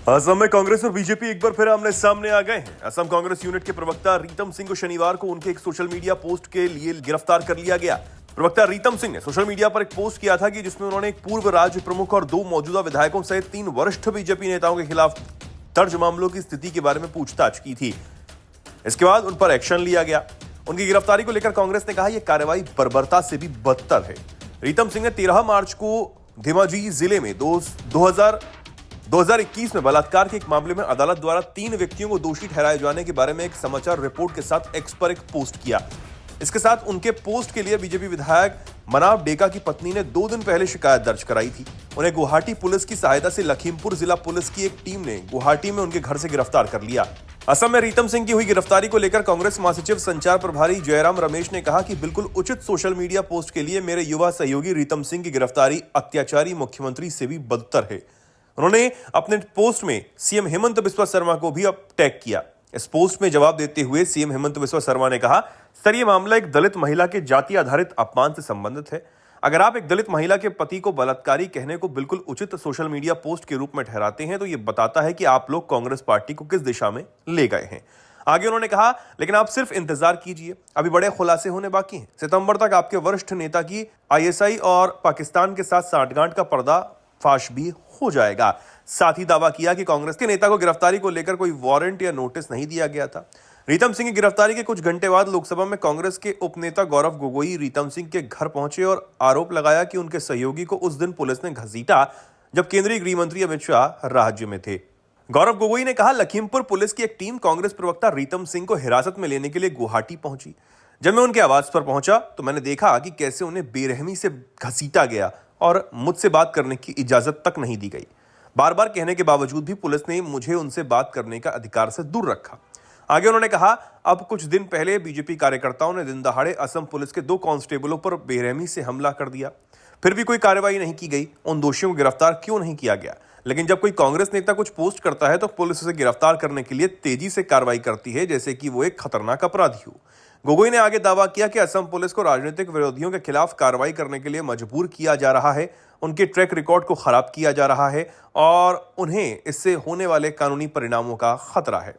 असम में कांग्रेस और बीजेपी एक बार फिर आमने सामने आ गए हैं। असम कांग्रेस यूनिट के प्रवक्ता रीतम सिंह को शनिवार को उनके एक सोशल मीडिया पोस्ट के लिए गिरफ्तार कर लिया गया। प्रवक्ता रीतम सिंह ने सोशल मीडिया पर एक पोस्ट किया था कि जिसमें उन्होंने एक पूर्व राज्य प्रमुख और 2 मौजूदा विधायकों सहित 3 वरिष्ठ बीजेपी नेताओं के खिलाफ दर्ज मामलों की स्थिति के बारे में पूछताछ की थी। इसके बाद उन पर एक्शन लिया गया। उनकी गिरफ्तारी को लेकर कांग्रेस ने कहा यह कार्रवाई बर्बरता से भी बदतर है। रीतम सिंह ने 13 मार्च को धेमाजी जिले में 2021 में बलात्कार के एक मामले में अदालत द्वारा 3 व्यक्तियों को दोषी ठहराए जाने के बारे में एक समाचार रिपोर्ट के साथ एक्स पर एक पोस्ट किया। इसके साथ उनके पोस्ट के लिए बीजेपी विधायक मनाव डेका की पत्नी ने 2 दिन पहले शिकायत दर्ज कराई थी। उन्हें गुवाहाटी पुलिस की सहायता से लखीमपुर जिला पुलिस की एक टीम ने गुवाहाटी में उनके घर से गिरफ्तार कर लिया। असम में रीतम सिंह की हुई गिरफ्तारी को लेकर कांग्रेस महासचिव संचार प्रभारी जयराम रमेश ने कहा कि बिल्कुल उचित सोशल मीडिया पोस्ट के लिए मेरे युवा सहयोगी रीतम सिंह की गिरफ्तारी अत्याचारी मुख्यमंत्री से भी बदतर है। उन्होंने अपने पोस्ट में सीएम हेमंत बिस्वा शर्मा को भी अब टैग किया। इस पोस्ट में जवाब देते हुए सीएम हेमंत बिस्वा शर्मा ने कहा, सर ये मामला एक दलित महिला के जाति आधारित अपमान से संबंधित है। अगर आप एक दलित महिला के पति को बलात्कारी कहने को बिल्कुल उचित सोशल मीडिया पोस्ट के रूप में ठहराते हैं तो ये बताता है कि आप लोग कांग्रेस पार्टी को किस दिशा में ले गए हैं। आगे उन्होंने कहा, लेकिन आप सिर्फ इंतजार कीजिए, अभी बड़े खुलासे होने बाकी हैं। सितंबर तक आपके वरिष्ठ नेता की आईएसआई और पाकिस्तान के साथ सांठगांठ का पर्दाफाश भी हो जाएगा। साथ ही दावा किया कि कांग्रेस के नेता को गिरफ्तारी को लेकर कोई वारंट या नोटिस नहीं दिया गया था। रीतम सिंह की गिरफ्तारी के कुछ घंटे बाद लोकसभा में कांग्रेस के उपनेता गौरव गोगोई रीतम सिंह के घर पहुंचे और आरोप लगाया कि उनके सहयोगी को उस दिन पुलिस ने घसीटा जब केंद्रीय गृह मंत्री अमित शाह राज्य में थे। गौरव गोगोई ने कहा, लखीमपुर पुलिस की एक टीम कांग्रेस प्रवक्ता रीतम सिंह को हिरासत में लेने के लिए गुवाहाटी पहुंची। जब मैं उनके आवास पर पहुंचा तो मैंने देखा कि कैसे उन्हें बेरहमी से घसीटा गया और मुझसे बात करने की इजाजत तक नहीं दी गई। बार बार कहने के बावजूद भी पुलिस ने मुझे उनसे बात करने का अधिकार से दूर रखा। आगे उन्होंने कहा, अब कुछ दिन पहले बीजेपी कार्यकर्ताओं ने दिन दहाड़े असम पुलिस के 2 कांस्टेबलों पर बेरहमी से हमला कर दिया। फिर भी कोई कार्रवाई नहीं की गई। उन दोषियों को गिरफ्तार क्यों नहीं किया गया? लेकिन जब कोई कांग्रेस नेता कुछ पोस्ट करता है तो पुलिस उसे गिरफ्तार करने के लिए तेजी से कार्रवाई करती है, जैसे कि वो एक खतरनाक अपराधी हो। गोगोई ने आगे दावा किया कि असम पुलिस को राजनीतिक विरोधियों के खिलाफ कार्रवाई करने के लिए मजबूर किया जा रहा है, उनके ट्रैक रिकॉर्ड को खराब किया जा रहा है और उन्हें इससे होने वाले कानूनी परिणामों का खतरा है।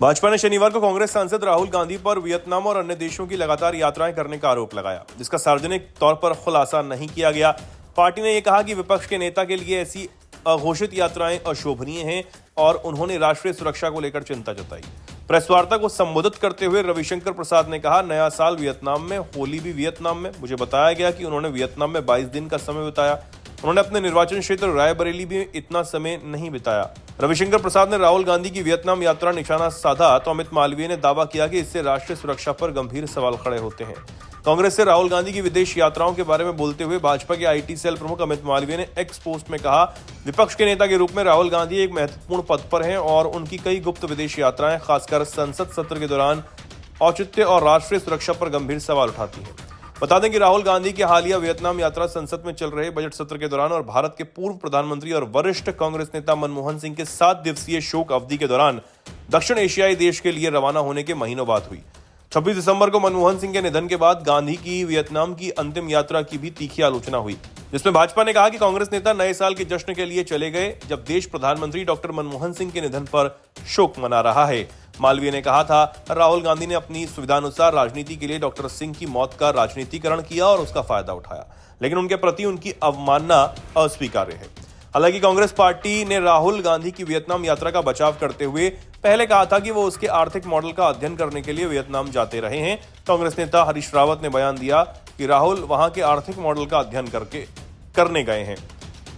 भाजपा ने शनिवार को कांग्रेस सांसद राहुल गांधी पर वियतनाम और अन्य देशों की लगातार यात्राएं करने का आरोप लगाया, जिसका सार्वजनिक तौर पर खुलासा नहीं किया गया। पार्टी ने यह कहा कि विपक्ष के नेता के लिए ऐसी अघोषित यात्राएं अशोभनीय हैं और उन्होंने राष्ट्रीय सुरक्षा को लेकर चिंता जताई। प्रेस वार्ता को संबोधित करते हुए रविशंकर प्रसाद ने कहा, नया साल वियतनाम में, होली भी वियतनाम में। मुझे बताया गया कि उन्होंने वियतनाम में 22 दिन का समय बिताया। उन्होंने अपने निर्वाचन क्षेत्र रायबरेली में इतना समय नहीं बिताया। रविशंकर प्रसाद ने राहुल गांधी की वियतनाम यात्रा निशाना साधा तो अमित मालवीय ने दावा किया कि इससे राष्ट्रीय सुरक्षा पर गंभीर सवाल खड़े होते हैं। कांग्रेस से राहुल गांधी की विदेश यात्राओं के बारे में बोलते हुए भाजपा के आईटी सेल प्रमुख अमित मालवीय ने एक्स पोस्ट में कहा, विपक्ष के नेता के रूप में राहुल गांधी एक महत्वपूर्ण पद पर हैं और उनकी कई गुप्त विदेश यात्राएं खासकर संसद सत्र के दौरान औचित्य और राष्ट्रीय सुरक्षा पर गंभीर सवाल उठाती हैं। बता दें कि राहुल गांधी की हालिया वियतनाम यात्रा संसद में चल रहे बजट सत्र के दौरान और भारत के पूर्व प्रधानमंत्री और वरिष्ठ कांग्रेस नेता मनमोहन सिंह के 7 दिवसीय शोक अवधि के दौरान दक्षिण एशियाई देश के लिए रवाना होने के महीनों बाद हुई। 26 दिसंबर को मनमोहन सिंह के निधन के बाद गांधी की वियतनाम की अंतिम यात्रा की भी तीखी आलोचना हुई, जिसमें भाजपा ने कहा कि कांग्रेस नेता नए साल के जश्न के लिए चले गए जब देश प्रधानमंत्री डॉक्टर मनमोहन सिंह के निधन पर शोक मना रहा है। मालवीय ने कहा था, राहुल गांधी ने अपनी सुविधानुसार राजनीति के लिए डॉक्टर सिंह की मौत का राजनीतिकरण किया और उसका फायदा उठाया, लेकिन उनके प्रति उनकी अवमानना अस्वीकार्य है। हालांकि कांग्रेस पार्टी ने राहुल गांधी की वियतनाम यात्रा का बचाव करते हुए पहले कहा था कि वो उसके आर्थिक मॉडल का अध्ययन करने के लिए वियतनाम जाते रहे हैं। कांग्रेस नेता हरीश रावत ने बयान दिया कि राहुल वहां के आर्थिक मॉडल का अध्ययन करने गए हैं।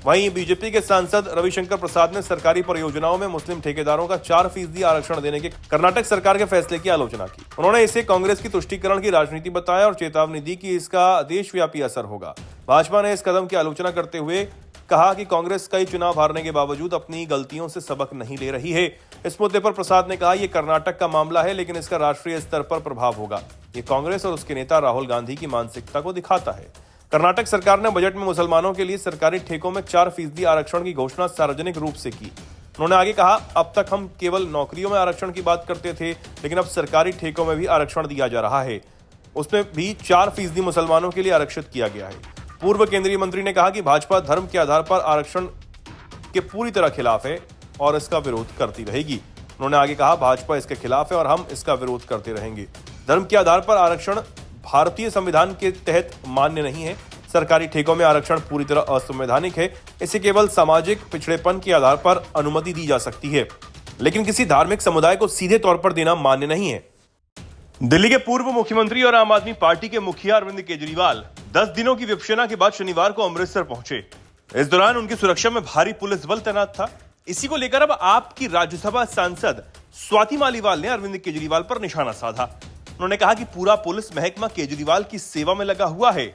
वहीं बीजेपी के सांसद रविशंकर प्रसाद ने सरकारी परियोजनाओं में मुस्लिम ठेकेदारों का 4% आरक्षण देने के कर्नाटक सरकार के फैसले की आलोचना की। उन्होंने इसे कांग्रेस की तुष्टीकरण की राजनीति बताया और चेतावनी दी कि इसका देशव्यापी असर होगा। भाजपा ने इस कदम की आलोचना करते हुए कहा कि कांग्रेस कई चुनाव हारने के बावजूद अपनी गलतियों से सबक नहीं ले रही है। इस मुद्दे पर प्रसाद ने कहा, यह कर्नाटक का मामला है लेकिन इसका राष्ट्रीय स्तर पर प्रभाव होगा। ये कांग्रेस और उसके नेता राहुल गांधी की मानसिकता को दिखाता है। कर्नाटक सरकार ने बजट में मुसलमानों के लिए सरकारी ठेकों में 4% आरक्षण की घोषणा सार्वजनिक रूप से की। उन्होंने आगे कहा, अब तक हम केवल नौकरियों में आरक्षण की बात करते थे, लेकिन अब सरकारी ठेकों में भी आरक्षण दिया जा रहा है। उसमें भी 4% मुसलमानों के लिए आरक्षित किया गया है। पूर्व केंद्रीय मंत्री ने कहा कि भाजपा धर्म के आधार पर आरक्षण के पूरी तरह खिलाफ है। और इसका विरोध करती रहेगी। उन्होंने आगे कहा, भाजपा इसके खिलाफ है और हम इसका विरोध करते रहेंगे। धर्म के आधार पर आरक्षण भारतीय संविधान के तहत मान्य नहीं है। सरकारी ठेकों में आरक्षण पूरी तरह असंवैधानिक है। इसे केवल सामाजिक पिछड़ेपन के आधार पर अनुमति दी जा सकती है, लेकिन किसी धार्मिक समुदाय को सीधे तौर पर देना मान्य नहीं है। दिल्ली के पूर्व मुख्यमंत्री और आम आदमी पार्टी के मुखिया अरविंद केजरीवाल 10 दिनों की विपश्यना के बाद शनिवार को अमृतसर पहुंचे। इस दौरान उनकी सुरक्षा में भारी पुलिस बल तैनात था। इसी को लेकर अब आपकी राज्यसभा सांसद स्वाति मालीवाल ने अरविंद केजरीवाल पर निशाना साधा। उन्होंने कहा कि पूरा पुलिस महकमा केजरीवाल की सेवा में लगा हुआ है।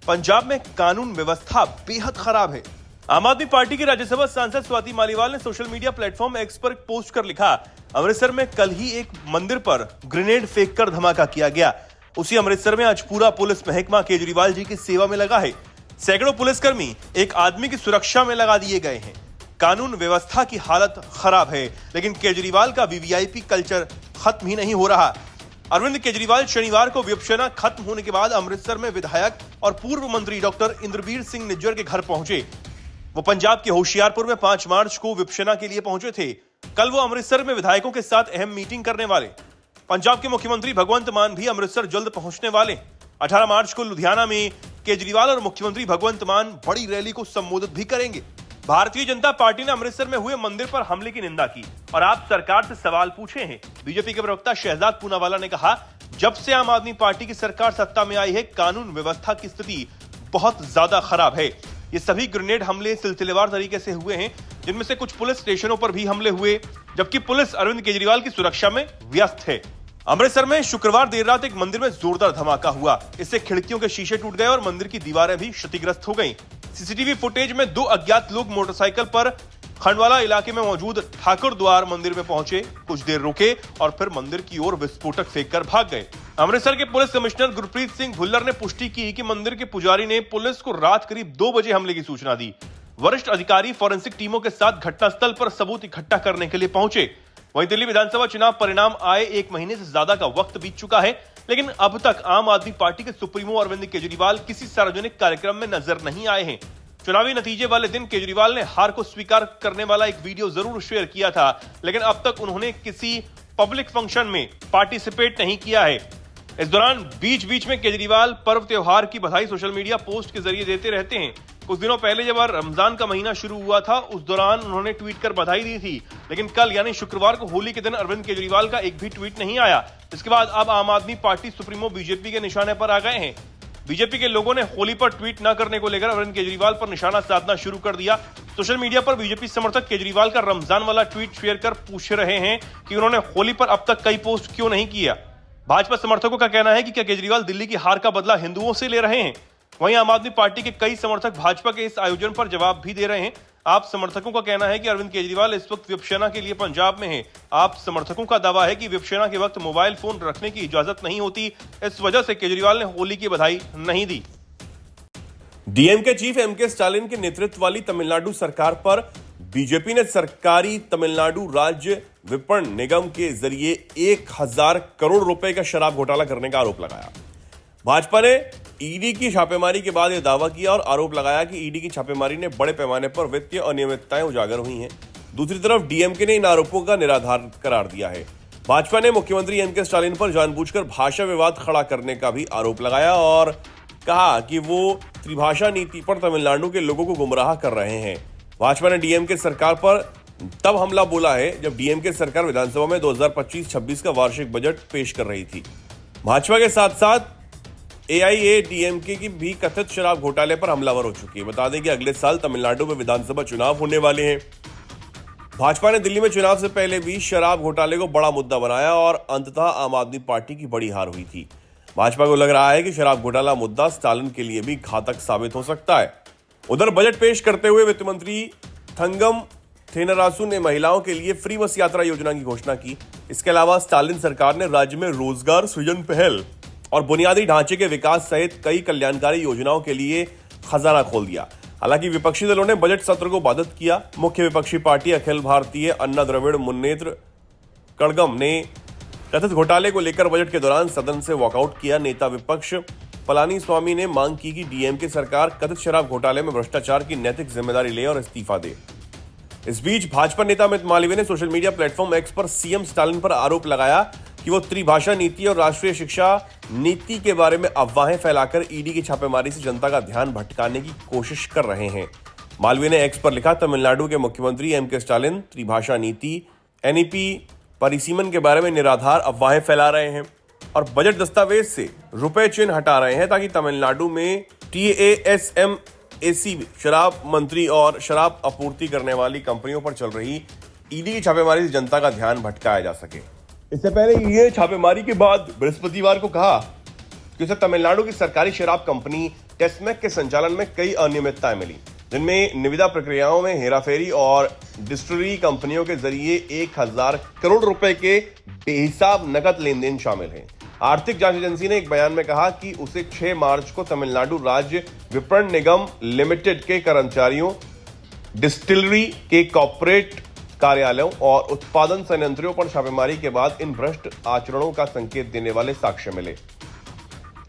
पंजाब में कानून व्यवस्था बेहद खराब है। आम आदमी पार्टी की राज्यसभा सांसद स्वाति मालीवाल ने सोशल मीडिया प्लेटफॉर्म एक्स पर एक पोस्ट कर लिखा, अमृतसर में कल ही एक मंदिर पर ग्रेनेड फेंककर धमाका किया गया। उसी अमृतसर में आज पूरा पुलिस महकमा केजरीवाल जी की सेवा में लगा है। सैकड़ों पुलिसकर्मी एक आदमी की सुरक्षा में लगा दिए गए हैं। कानून व्यवस्था की हालत खराब है, लेकिन केजरीवाल का वीवीआईपी कल्चर खत्म ही नहीं हो रहा। अरविंद केजरीवाल शनिवार को विपश्यना खत्म होने के बाद अमृतसर में विधायक और पूर्व मंत्री डॉक्टर इंद्रबीर सिंह निज्जर के घर पहुंचे। वो पंजाब के होशियारपुर में 5 मार्च को विपश्यना के लिए पहुंचे थे। कल वो अमृतसर में विधायकों के साथ अहम मीटिंग करने वाले। पंजाब के मुख्यमंत्री भगवंत मान भी अमृतसर जल्द पहुंचने वाले। 18 मार्च को लुधियाना में केजरीवाल और मुख्यमंत्री भगवंत मान बड़ी रैली को संबोधित भी करेंगे। भारतीय जनता पार्टी ने अमृतसर में हुए मंदिर पर हमले की निंदा की और आप सरकार से सवाल पूछे हैं। बीजेपी के प्रवक्ता शहजाद पूनावाला ने कहा, जब से आम आदमी पार्टी की सरकार सत्ता में आई है, कानून व्यवस्था की स्थिति बहुत ज्यादा खराब है। ये सभी ग्रेनेड हमले सिलसिलेवार तरीके से हुए हैं, जिनमें से कुछ पुलिस स्टेशनों पर भी हमले हुए, जबकि पुलिस अरविंद केजरीवाल की सुरक्षा में व्यस्त है। अमृतसर में शुक्रवार देर रात एक मंदिर में जोरदार धमाका हुआ। इससे खिड़कियों के शीशे टूट गए और मंदिर की दीवारें भी क्षतिग्रस्त हो गईं। सीसीटीवी फुटेज में 2 अज्ञात लोग मोटरसाइकिल पर खंडवाला इलाके में मौजूद ठाकुर द्वार मंदिर में पहुंचे, कुछ देर रुके और फिर मंदिर की ओर विस्फोटक फेंककर भाग गए। अमृतसर के पुलिस कमिश्नर गुरप्रीत सिंह भुल्लर ने पुष्टि की कि मंदिर के पुजारी ने पुलिस को रात करीब 2 बजे हमले की सूचना दी। वरिष्ठ अधिकारी फॉरेंसिक टीमों के साथ घटनास्थल पर सबूत इकट्ठा करने के लिए पहुंचे। वहीं दिल्ली विधानसभा चुनाव परिणाम आए 1 महीने से ज्यादा का वक्त बीत चुका है, लेकिन अब तक आम आदमी पार्टी के सुप्रीमो अरविंद केजरीवाल किसी सार्वजनिक कार्यक्रम में नजर नहीं आए हैं। चुनावी नतीजे वाले दिन केजरीवाल ने हार को स्वीकार करने वाला एक वीडियो जरूर शेयर किया था, लेकिन अब तक उन्होंने किसी पब्लिक फंक्शन में पार्टिसिपेट नहीं किया है। इस दौरान बीच बीच में केजरीवाल पर्व त्योहार की बधाई सोशल मीडिया पोस्ट के जरिए देते रहते हैं। कुछ दिनों पहले जब रमजान का महीना शुरू हुआ था, उस दौरान उन्होंने ट्वीट कर बधाई दी थी, लेकिन कल यानी शुक्रवार को होली के दिन अरविंद केजरीवाल का एक भी ट्वीट नहीं आया। इसके बाद अब आम आदमी पार्टी सुप्रीमो बीजेपी के निशाने पर आ गए हैं। बीजेपी के लोगों ने होली पर ट्वीट न करने को लेकर अरविंद केजरीवाल पर निशाना साधना शुरू कर दिया। सोशल मीडिया पर बीजेपी समर्थक केजरीवाल का रमजान वाला ट्वीट शेयर कर पूछ रहे हैं कि उन्होंने होली पर अब तक कई पोस्ट क्यों नहीं किया। भाजपा समर्थकों का कहना है कि क्या केजरीवाल दिल्ली की हार का बदला हिंदुओं से ले रहे हैं। वहीं आम आदमी पार्टी के कई समर्थक भाजपा के इस आयोजन पर जवाब भी दे रहे हैं। आप समर्थकों का कहना है कि अरविंद केजरीवाल इस वक्त विपश्यना के लिए पंजाब में हैं। आप समर्थकों का दावा है कि विपश्यना के वक्त मोबाइल फोन रखने की इजाजत नहीं होती, इस वजह से केजरीवाल ने होली की बधाई नहीं दी। डीएमके चीफ एमके स्टालिन के नेतृत्व वाली तमिलनाडु सरकार पर बीजेपी ने सरकारी तमिलनाडु राज्य विपणन निगम के जरिए 1000 करोड़ रुपए का शराब घोटाला करने का आरोप लगाया। भाजपा ने ईडी की छापेमारी के बाद यह दावा किया और आरोप लगाया कि ईडी की छापेमारी ने बड़े पैमाने पर वित्तीय अनियमितताएं उजागर हुई हैं। दूसरी तरफ डीएमके ने इन आरोपों का निराधार करार दिया है। भाजपा ने मुख्यमंत्री एमके स्टालिन पर जानबूझकर भाषा विवाद खड़ा करने का भी आरोप लगाया और कहा कि वो त्रिभाषा नीति पर तमिलनाडु के लोगों को गुमराह कर रहे हैं। भाजपा ने डीएमके सरकार पर तब हमला बोला है जब डीएमके सरकार विधानसभा में 2025-26 का वार्षिक बजट पेश कर रही थी। भाजपा के साथ साथ एआईएडीएमके की भी कथित शराब घोटाले पर हमलावर हो चुकी है। बता दें कि अगले साल तमिलनाडु में विधानसभा चुनाव होने वाले हैं। भाजपा ने दिल्ली में चुनाव से पहले भी शराब घोटाले को बड़ा मुद्दा बनाया और अंततः आम आदमी पार्टी की बड़ी हार हुई थी। भाजपा को लग रहा है कि शराब घोटाला मुद्दा स्टालिन के लिए भी घातक साबित हो सकता है। उधर बजट पेश करते हुए वित्त मंत्री थंगम थेनरासु ने महिलाओं के लिए फ्री बस यात्रा योजना की घोषणा की। इसके अलावा स्टालिन सरकार ने राज्य में रोजगार सृजन पहल और बुनियादी ढांचे के विकास सहित कई कल्याणकारी योजनाओं के लिए खजाना खोल दिया। हालांकि विपक्षी दलों ने बजट सत्र को बाधित किया। मुख्य विपक्षी पार्टी अखिल भारतीय अन्ना द्रविड़ मुन्नेत्र कड़गम ने कथित घोटाले को लेकर बजट के दौरान सदन से वॉकआउट किया। नेता विपक्ष पलानीस्वामी ने मांग की कि डीएमके सरकार कथित शराब घोटाले में भ्रष्टाचार की नैतिक जिम्मेदारी ले और इस्तीफा दे। इस बीच भाजपा नेता अमित मालवीय ने सोशल मीडिया प्लेटफॉर्म एक्स पर सीएम स्टालिन पर आरोप लगाया कि वो त्रिभाषा नीति और राष्ट्रीय शिक्षा नीति के बारे में अफवाहें फैलाकर ईडी की छापेमारी से जनता का ध्यान भटकाने की कोशिश कर रहे हैं। मालवीय ने एक्स पर लिखा, तमिलनाडु के मुख्यमंत्री एम.के. स्टालिन त्रिभाषा नीति एनईपी परिसीमन के बारे में निराधार अफवाहें फैला रहे हैं और बजट दस्तावेज से रुपए चिन्ह हटा रहे हैं ताकि तमिलनाडु में TASMAC शराब मंत्री और शराब आपूर्ति करने वाली कंपनियों पर चल रही ईडी की छापेमारी से जनता का ध्यान भटकाया जा सके। इससे पहले ईडी ने छापेमारी के बाद बृहस्पतिवार को कहा कि उसे तमिलनाडु की सरकारी शराब कंपनी टेस्मेक के संचालन में कई अनियमितताएं मिली, जिनमें निविदा प्रक्रियाओं में हेराफेरी और डिस्टिलरी कंपनियों के जरिए 1000 करोड़ रुपए के बेहिसाब नकद लेन देन शामिल हैं। आर्थिक जांच एजेंसी ने एक बयान में कहा कि उसे 6 मार्च को तमिलनाडु राज्य विपणन निगम लिमिटेड के कर्मचारियों, डिस्टिलरी के कॉर्पोरेट कार्यालयों और उत्पादन संयंत्रों पर छापेमारी के बाद इन भ्रष्ट आचरणों का संकेत देने वाले साक्ष्य मिले।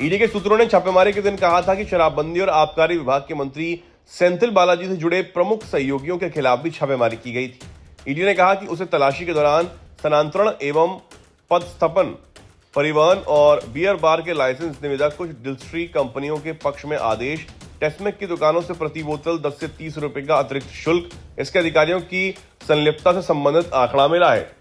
ईडी के सूत्रों ने छापेमारी के दिन कहा था कि शराबबंदी और आबकारी विभाग के मंत्री सेंथिल बालाजी से जुड़े प्रमुख सहयोगियों के खिलाफ भी छापेमारी की गई थी। ईडी ने कहा कि उसे तलाशी के दौरान स्थानांतरण एवं पदस्थापन, परिवहन और बियर बार के लाइसेंस निविदा, कुछ डिस्टिलरी कंपनियों के पक्ष में आदेश, टेस्मेक की दुकानों से प्रति बोतल 10 से 30 रुपए का अतिरिक्त शुल्क, इसके अधिकारियों की संलिप्तता से संबंधित आंकड़ा मिला है।